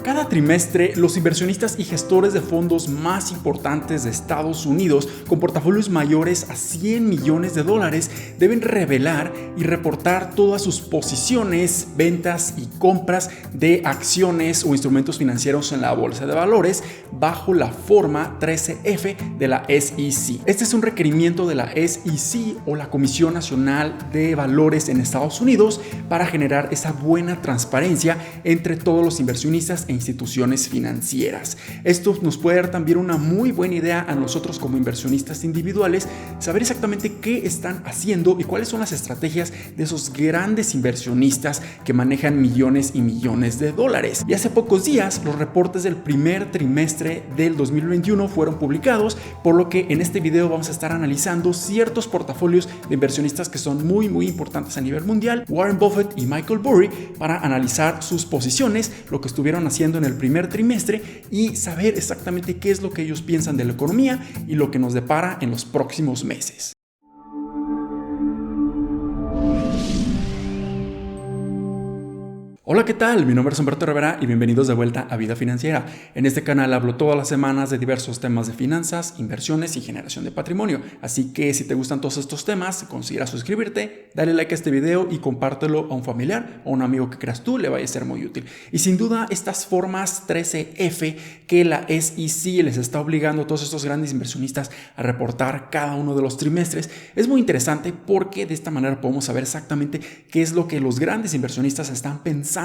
Cada trimestre, los inversionistas y gestores de fondos más importantes de Estados Unidos, con portafolios mayores a 100 millones de dólares, deben revelar y reportar todas sus posiciones, ventas y compras de acciones o instrumentos financieros en la bolsa de valores bajo la forma 13F de la SEC. Este es un requerimiento de la SEC o la Comisión Nacional de Valores en Estados Unidos para generar esa buena transparencia entre todos los inversionistas e instituciones financieras. Esto nos puede dar también una muy buena idea a nosotros como inversionistas individuales, saber exactamente qué están haciendo y cuáles son las estrategias de esos grandes inversionistas que manejan millones y millones de dólares. Y hace pocos días los reportes del primer trimestre del 2021 fueron publicados, por lo que en este video vamos a estar analizando ciertos portafolios de inversionistas que son muy importantes a nivel mundial, Warren Buffett y Michael Burry, para analizar sus posiciones, lo que estuvieron haciendo en el primer trimestre y saber exactamente qué es lo que ellos piensan de la economía y lo que nos depara en los próximos meses. Hola, ¿qué tal? Mi nombre es Humberto Rivera y bienvenidos de vuelta a Vida Financiera. En este canal hablo todas las semanas de diversos temas de finanzas, inversiones y generación de patrimonio. Así que si te gustan todos estos temas, considera suscribirte, dale like a este video y compártelo a un familiar o a un amigo que creas tú le vaya a ser muy útil. Y sin duda, estas formas 13F que la SEC les está obligando a todos estos grandes inversionistas a reportar cada uno de los trimestres es muy interesante porque de esta manera podemos saber exactamente qué es lo que los grandes inversionistas están pensando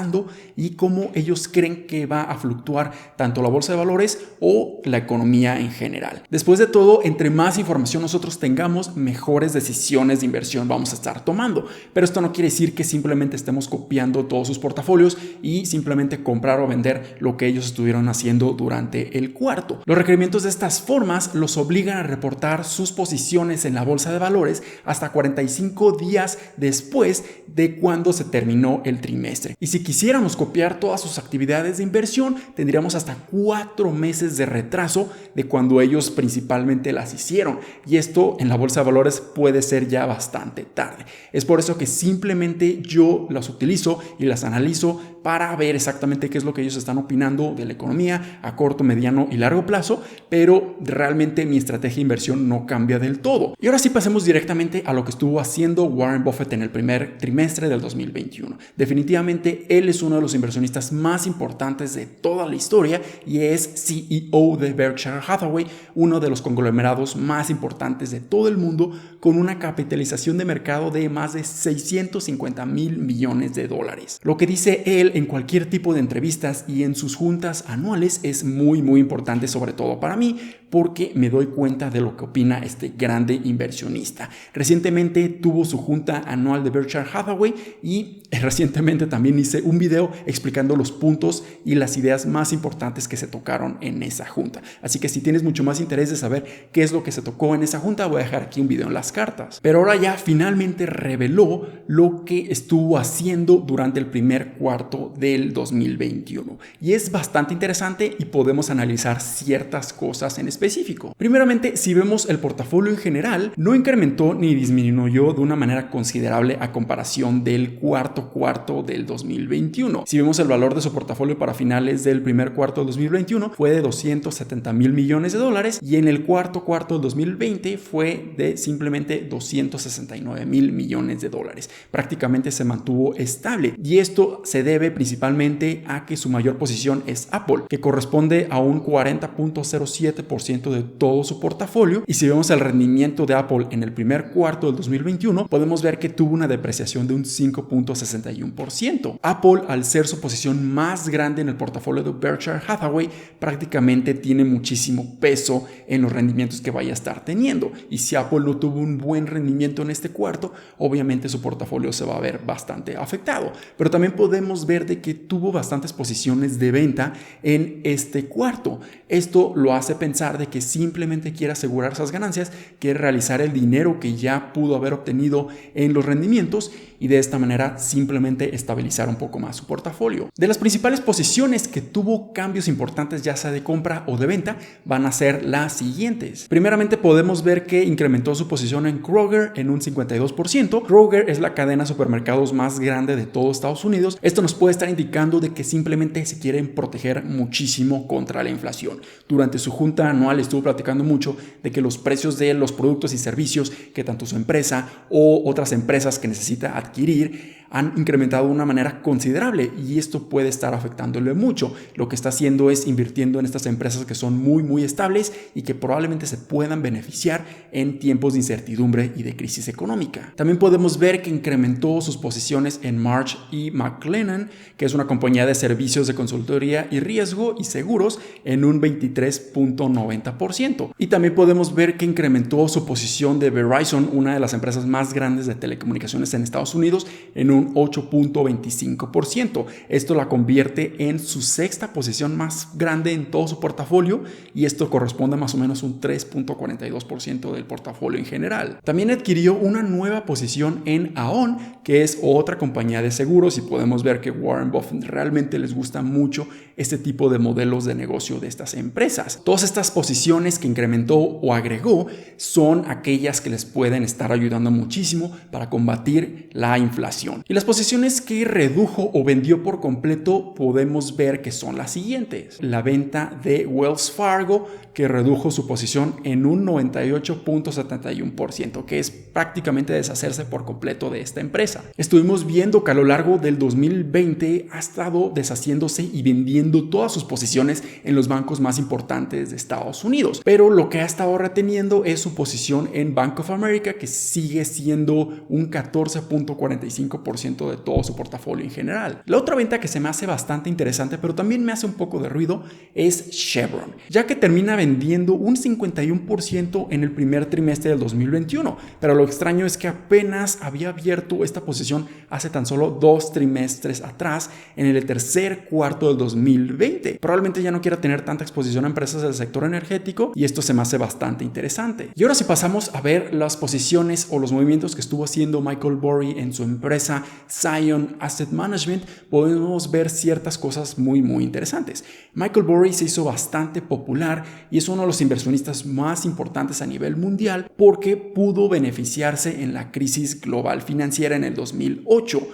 y cómo ellos creen que va a fluctuar tanto la bolsa de valores o la economía en general. Después de todo, entre más información nosotros tengamos, mejores decisiones de inversión vamos a estar tomando. Pero esto no quiere decir que simplemente estemos copiando todos sus portafolios y simplemente comprar o vender lo que ellos estuvieron haciendo durante el cuarto. Los requerimientos de estas formas los obligan a reportar sus posiciones en la bolsa de valores hasta 45 días después de cuando se terminó el trimestre. Y si quisiéramos copiar todas sus actividades de inversión, tendríamos hasta 4 meses de retraso de cuando ellos principalmente las hicieron. Y esto en la bolsa de valores puede ser ya bastante tarde. Es por eso que simplemente yo las utilizo y las analizo para ver exactamente qué es lo que ellos están opinando de la economía a corto, mediano y largo plazo, pero realmente mi estrategia de inversión no cambia del todo. Y ahora sí pasemos directamente a lo que estuvo haciendo Warren Buffett en el primer trimestre del 2021. Definitivamente él es uno de los inversionistas más importantes de toda la historia y es CEO de Berkshire Hathaway, uno de los conglomerados más importantes de todo el mundo, con una capitalización de mercado de más de 650 mil millones de dólares. Lo que dice él en cualquier tipo de entrevistas y en sus juntas anuales es muy importante, sobre todo para mí, porque me doy cuenta de lo que opina este grande inversionista. Recientemente tuvo su junta anual de Berkshire Hathaway y recientemente también hice un video explicando los puntos y las ideas más importantes que se tocaron en esa junta. Así que si tienes mucho más interés de saber qué es lo que se tocó en esa junta, voy a dejar aquí un video en las cartas. Pero ahora ya finalmente reveló lo que estuvo haciendo durante el primer cuarto del 2021. Y es bastante interesante y podemos analizar ciertas cosas en específico. Primeramente, si vemos el portafolio en general, no incrementó ni disminuyó de una manera considerable a comparación del cuarto del 2021. Si vemos el valor de su portafolio para finales del primer cuarto del 2021 fue de 270 mil millones de dólares y en el cuarto del 2020 fue de simplemente 269 mil millones de dólares. Prácticamente se mantuvo estable y esto se debe principalmente a que su mayor posición es Apple, que corresponde a un 40.07% de todo su portafolio. Y si vemos el rendimiento de Apple en el primer cuarto del 2021, podemos ver que tuvo una depreciación de un 5.61%. Apple, al ser su posición más grande en el portafolio de Berkshire Hathaway, prácticamente tiene muchísimo peso en los rendimientos que vaya a estar teniendo. Y si Apple no tuvo un buen rendimiento en este cuarto, obviamente su portafolio se va a ver bastante afectado. Pero también podemos ver de que tuvo bastantes posiciones de venta en este cuarto. Esto lo hace pensar de que simplemente quiere asegurar esas ganancias, quiere realizar el dinero que ya pudo haber obtenido en los rendimientos y de esta manera simplemente estabilizar un poco más su portafolio. De las principales posiciones que tuvo cambios importantes, ya sea de compra o de venta, van a ser las siguientes. Primeramente podemos ver que incrementó su posición en Kroger en un 52%. Kroger es la cadena de supermercados más grande de todo Estados Unidos. Esto nos puede estar indicando de que simplemente se quieren proteger muchísimo contra la inflación. Durante su junta anual estuvo platicando mucho de que los precios de los productos y servicios que tanto su empresa o otras empresas que necesita adquirir han incrementado de una manera considerable y esto puede estar afectándole mucho. Lo que está haciendo es invirtiendo en estas empresas que son muy estables y que probablemente se puedan beneficiar en tiempos de incertidumbre y de crisis económica. También podemos ver que incrementó sus posiciones en Marsh & McLennan, que es una compañía de servicios de consultoría y riesgo y seguros, en un 23.90%. Y también podemos ver que incrementó su posición de Verizon, una de las empresas más grandes de telecomunicaciones en Estados Unidos, en un 8.25%. Esto la convierte en su sexta posición más grande en todo su portafolio y esto corresponde a más o menos un 3.42% del portafolio en general. También adquirió una nueva posición en Aon, que es otra compañía de seguros, y podemos ver que Warren Buffett realmente les gusta mucho este tipo de modelos de negocio de estas empresas. Todas estas posiciones que incrementó o agregó son aquellas que les pueden estar ayudando muchísimo para combatir la inflación. Y las posiciones que redujo o vendió por completo podemos ver que son las siguientes. La venta de Wells Fargo, que redujo su posición en un 98.71%, que es prácticamente deshacerse por completo de esta empresa. Estuvimos viendo que a lo largo del 2020 ha estado deshaciéndose y vendiendo todas sus posiciones en los bancos más importantes de Estados Unidos, pero lo que ha estado reteniendo es su posición en Bank of America, que sigue siendo un 14.45% de todo su portafolio en general. La otra venta que se me hace bastante interesante, pero también me hace un poco de ruido, es Chevron, ya que termina vendiendo un 51% en el primer trimestre del 2021, pero lo extraño es que apenas había abierto esta posición hace tan solo 2 trimestres atrás, en el tercer cuarto del 2020. Probablemente ya no quiera tener tanta exposición a empresas del sector energético y esto se me hace bastante interesante. Y ahora si pasamos a ver las posiciones o los movimientos que estuvo haciendo Michael Burry en su empresa Zion Asset Management, podemos ver ciertas cosas muy interesantes. Michael Burry se hizo bastante popular y es uno de los inversionistas más importantes a nivel mundial porque pudo beneficiarse en la crisis global financiera en el 2008.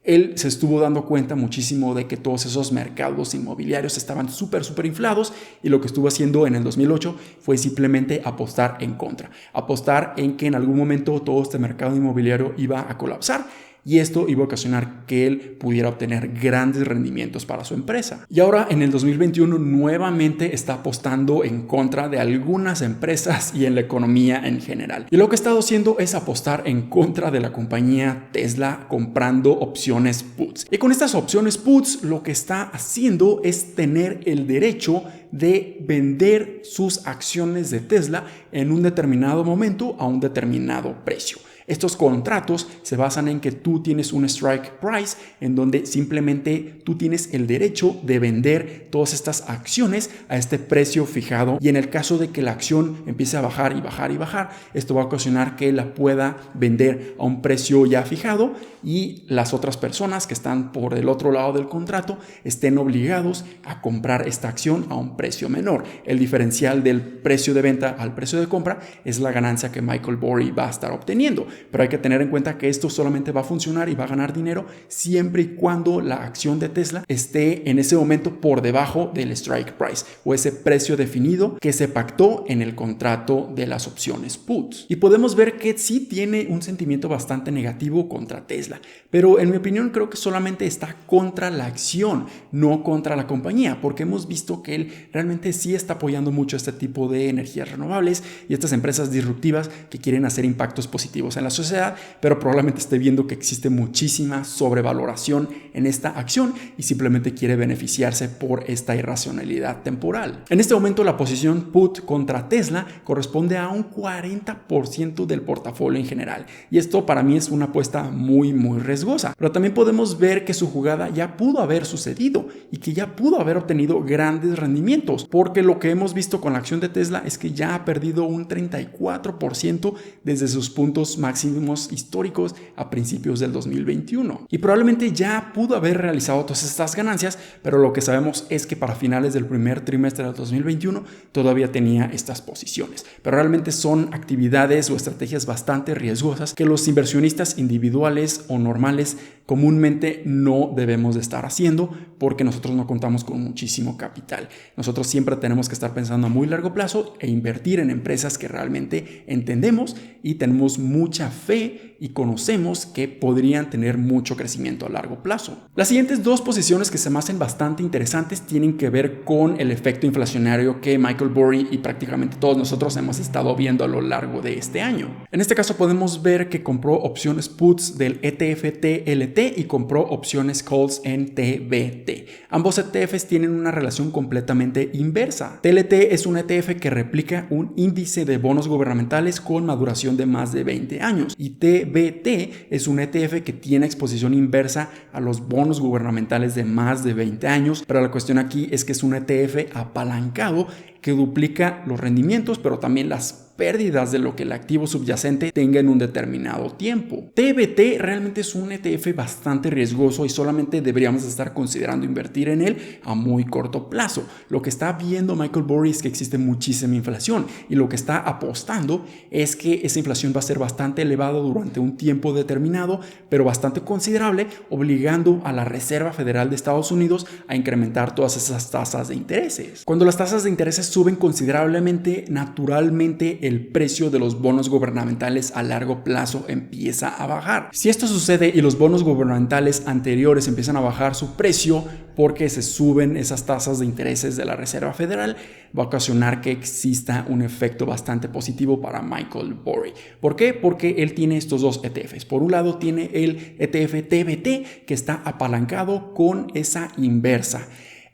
Él se estuvo dando cuenta muchísimo de que todos esos mercados inmobiliarios estaban súper inflados y lo que estuvo haciendo en el 2008 fue simplemente apostar en contra, apostar en que en algún momento todo este mercado inmobiliario iba a colapsar. Y esto iba a ocasionar que él pudiera obtener grandes rendimientos para su empresa. Y ahora en el 2021 nuevamente está apostando en contra de algunas empresas y en la economía en general. Y lo que ha estado haciendo es apostar en contra de la compañía Tesla comprando opciones puts. Y con estas opciones puts lo que está haciendo es tener el derecho de vender sus acciones de Tesla en un determinado momento a un determinado precio. Estos contratos se basan en que tú tienes un strike price en donde simplemente tú tienes el derecho de vender todas estas acciones a este precio fijado y en el caso de que la acción empiece a bajar y bajar, esto va a ocasionar que la pueda vender a un precio ya fijado y las otras personas que están por el otro lado del contrato estén obligados a comprar esta acción a un precio menor. El diferencial del precio de venta al precio de compra es la ganancia que Michael Burry va a estar obteniendo. Pero hay que tener en cuenta que esto solamente va a funcionar y va a ganar dinero siempre y cuando la acción de Tesla esté en ese momento por debajo del strike price o ese precio definido que se pactó en el contrato de las opciones puts. Y podemos ver que sí tiene un sentimiento bastante negativo contra Tesla, pero en mi opinión creo que solamente está contra la acción, no contra la compañía, porque hemos visto que él realmente sí está apoyando mucho este tipo de energías renovables y estas empresas disruptivas que quieren hacer impactos positivos en la sociedad, pero probablemente esté viendo que existe muchísima sobrevaloración en esta acción y simplemente quiere beneficiarse por esta irracionalidad temporal. En este momento la posición put contra Tesla corresponde a un 40% del portafolio en general y esto para mí es una apuesta muy riesgosa, pero también podemos ver que su jugada ya pudo haber sucedido y que ya pudo haber obtenido grandes rendimientos, porque lo que hemos visto con la acción de Tesla es que ya ha perdido un 34% desde sus puntos máximos máximos históricos a principios del 2021. Y probablemente ya pudo haber realizado todas estas ganancias, pero lo que sabemos es que para finales del primer trimestre del 2021 todavía tenía estas posiciones. Pero realmente son actividades o estrategias bastante riesgosas que los inversionistas individuales o normales comúnmente no debemos de estar haciendo porque nosotros no contamos con muchísimo capital. Nosotros siempre tenemos que estar pensando a muy largo plazo e invertir en empresas que realmente entendemos y tenemos mucha fe y conocemos que podrían tener mucho crecimiento a largo plazo. Las siguientes dos posiciones que se me hacen bastante interesantes tienen que ver con el efecto inflacionario que Michael Burry y prácticamente todos nosotros hemos estado viendo a lo largo de este año. En este caso podemos ver que compró opciones puts del ETF TLT y compró opciones calls en TBT. Ambos ETFs tienen una relación completamente inversa. TLT es un ETF que replica un índice de bonos gubernamentales con maduración de más de 20 años y TBT es un ETF que tiene exposición inversa a los bonos gubernamentales de más de 20 años, pero la cuestión aquí es que es un ETF apalancado que duplica los rendimientos, pero también las pérdidas de lo que el activo subyacente tenga en un determinado tiempo. TBT realmente es un ETF bastante riesgoso y solamente deberíamos estar considerando invertir en él a muy corto plazo. Lo que está viendo Michael Burry es que existe muchísima inflación y lo que está apostando es que esa inflación va a ser bastante elevada durante un tiempo determinado, pero bastante considerable, obligando a la Reserva Federal de Estados Unidos a incrementar todas esas tasas de intereses. Cuando las tasas de intereses suben considerablemente, naturalmente el precio de los bonos gubernamentales a largo plazo empieza a bajar. Si esto sucede y los bonos gubernamentales anteriores empiezan a bajar su precio porque se suben esas tasas de intereses de la Reserva Federal, va a ocasionar que exista un efecto bastante positivo para Michael Burry. ¿Por qué? Porque él tiene estos dos ETFs. Por un lado tiene el ETF TBT que está apalancado con esa inversa.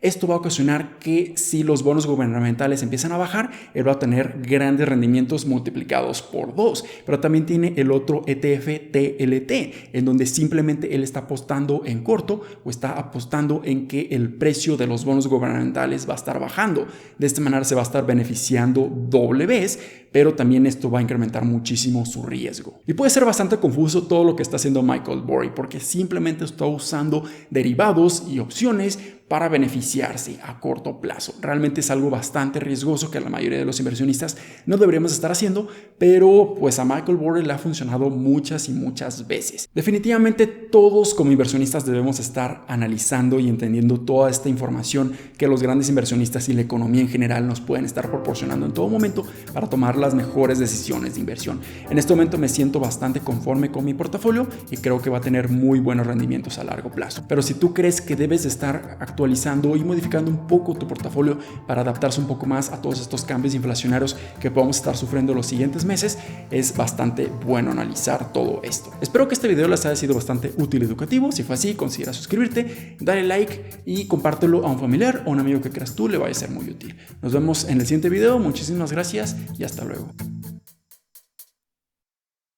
Esto va a ocasionar que si los bonos gubernamentales empiezan a bajar, él va a tener grandes rendimientos multiplicados por 2. Pero también tiene el otro ETF TLT, en donde simplemente él está apostando en corto o está apostando en que el precio de los bonos gubernamentales va a estar bajando. De esta manera se va a estar beneficiando doble vez, pero también esto va a incrementar muchísimo su riesgo. Y puede ser bastante confuso todo lo que está haciendo Michael Burry, porque simplemente está usando derivados y opciones para beneficiarse a corto plazo. Realmente es algo bastante riesgoso que la mayoría de los inversionistas no deberíamos estar haciendo, pero pues a Michael Burry le ha funcionado muchas y muchas veces. Definitivamente todos como inversionistas debemos estar analizando y entendiendo toda esta información que los grandes inversionistas y la economía en general nos pueden estar proporcionando en todo momento para tomar las mejores decisiones de inversión. En este momento me siento bastante conforme con mi portafolio y creo que va a tener muy buenos rendimientos a largo plazo. Pero si tú crees que debes estar actualizando y modificando un poco tu portafolio para adaptarse un poco más a todos estos cambios inflacionarios que podemos estar sufriendo los siguientes meses, es bastante bueno analizar todo esto. Espero que este video les haya sido bastante útil y educativo. Si fue así, considera suscribirte, dale like y compártelo a un familiar o un amigo que creas tú le vaya a ser muy útil. Nos vemos en el siguiente video. Muchísimas gracias y hasta luego.